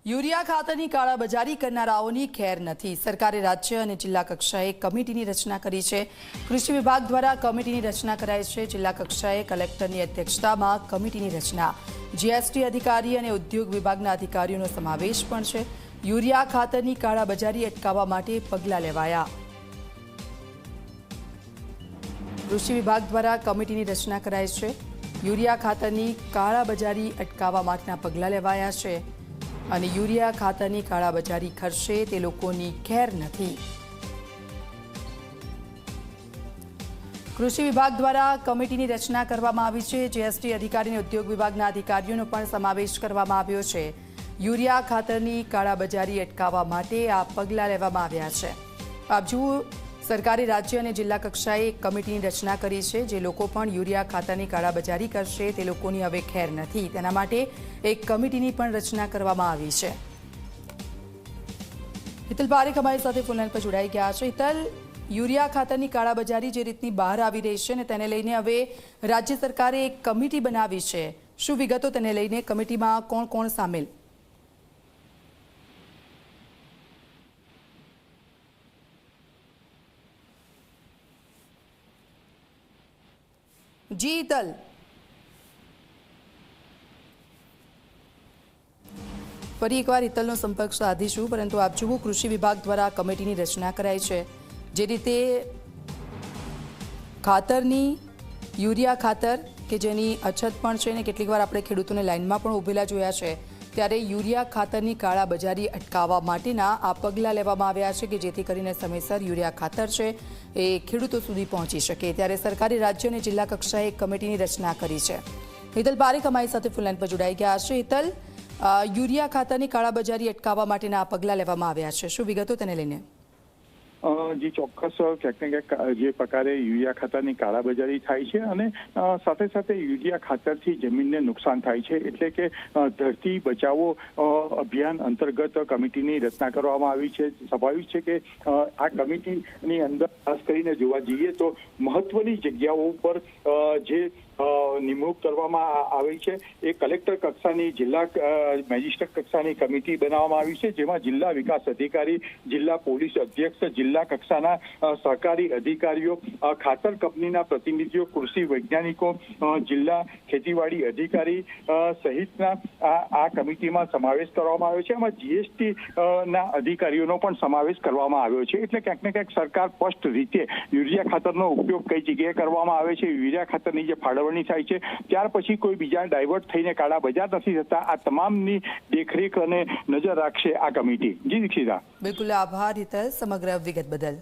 Urea ખાતરની કાળાબજારી કરનારાઓની ખેર નથી। સરકારે રાજ્ય અને જિલ્લા કક્ષાએ કમિટીની રચના કરી છે। કૃષિ વિભાગ દ્વારા કમિટીની રચના કરાઈ છે। જિલ્લા કક્ષાએ કલેક્ટરની અધ્યક્ષતામાં કમિટીની રચના, જીએસટી અધિકારી અને ઉદ્યોગ વિભાગના અધિકારીઓનો સમાવેશ પણ છે। યુરિયા ખાતરની કાળાબજારી અટકાવવા માટે પગલાં લેવાયા। કૃષિ વિભાગ દ્વારા કમિટીની રચના કરાઈ છે। યુરિયા ખાતરની કાળાબજારી અટકાવવા માટેના પગલાં લેવાયા છે અને યુરિયા ખાતરની કાળાબજારી કરશે તે લોકોની ખેર નથી। કૃષિ વિભાગ દ્વારા કમિટીની રચના કરવામાં આવી છે। જીએસટી અધિકારી અને ઉદ્યોગ વિભાગના અધિકારીઓનો પણ સમાવેશ કરવામાં આવ્યો છે। યુરિયા ખાતરની કાળાબજારી અટકાવવા માટે આ પગલાં લેવામાં આવ્યા છે। આપ જુઓ, સરકારે રાજ્ય અને જિલ્લા કક્ષાએ એક કમિટીની રચના કરી છે। જે લોકો પણ યુરિયા ખાતરની કાળાબજારી કરશે તે લોકોની હવે ખેર નથી, તેના માટે એક કમિટીની પણ રચના કરવામાં આવી છે। હિતલ પારેખ અમારી સાથે ફોનલાઈન પર જોડાઈ ગયા છે। હિતલ, યુરિયા ખાતરની કાળાબજારી જે રીતની બહાર આવી રહી છે ને તેને લઈને હવે રાજ્ય સરકારે એક કમિટી બનાવી છે, શું વિગતો તેને લઈને? કમિટીમાં કોણ કોણ સામેલ? જી હિતલ, ફરી એકવાર હિતલનો સંપર્ક સાધીશું, પરંતુ આપ જુઓ, કૃષિ વિભાગ દ્વારા કમિટીની રચના કરાઈ છે। જે રીતે ખાતરની, યુરિયા ખાતર કે જેની અછત પણ છે ને કેટલીક વાર આપણે ખેડૂતોને લાઇનમાં પણ ઊભેલા જોયા છે, ત્યારે યુરિયા ખાતરની કાળાબજારી અટકાવવા માટેના આ પગલાં લેવામાં આવ્યા છે કે જેથી કરીને સમયસર યુરિયા ખાતર છે એ ખેડૂતો સુધી પહોંચી શકે। ત્યારે સરકારે રાજ્ય અને જિલ્લા કક્ષાએ એક કમિટીની રચના કરી છે। હિતલ પારેખ અમારી સાથે ફોનલાઈન પર જોડાઈ ગયા છે। હિતલ, યુરિયા ખાતરની કાળાબજારી અટકાવવા માટેના આ પગલાં લેવામાં આવ્યા છે, શું વિગતો તેને લઈને? જી ચોક્કસ, ક્યાંક ને ક્યાંક જે પ્રકારે યુરિયા ખાતરની કાળાબજારી થાય છે અને સાથે સાથે યુરિયા ખાતરથી જમીનને નુકસાન થાય છે, એટલે કે ધરતી બચાવો અભિયાન અંતર્ગત કમિટીની રચના કરવામાં આવી છે। સ્વાભાવિક છે કે આ કમિટીની અંદર ખાસ કરીને જોવા જઈએ તો મહત્વની જગ્યાઓ પર જે નિમણૂક કરવામાં આવી છે એ કલેક્ટર કક્ષાની, જિલ્લા મેજિસ્ટ્રેટ કક્ષાની કમિટી બનાવવામાં આવી છે, જેમાં જિલ્લા વિકાસ અધિકારી, જિલ્લા પોલીસ અધ્યક્ષ, જિલ્લા કક્ષાના સરકારી અધિકારીઓ, ખાતર કંપનીના પ્રતિનિધિઓ, કૃષિ વૈજ્ઞાનિકો, જિલ્લા ખેતીવાડી અધિકારી સહિતના આ કમિટીમાં સમાવેશ કરવામાં આવ્યો છે। એમાં જીએસટી ના અધિકારીઓનો પણ સમાવેશ કરવામાં આવ્યો છે। એટલે ક્યાંક ને ક્યાંક સરકાર સ્પષ્ટ રીતે યુરિયા ખાતરનો ઉપયોગ કઈ જગ્યાએ કરવામાં આવે છે, યુરિયા ખાતરની જે ફાળવણી થાય છે ત્યાર પછી કોઈ બીજા ડાયવર્ટ થઈને કાળા બજાર નથી થતા, આ તમામની દેખરેખ અને નજર રાખશે આ કમિટી। જી દીક્ષિતા। બિલકુલ, આભાર હિતલ સમગ્ર વિગત બદલ।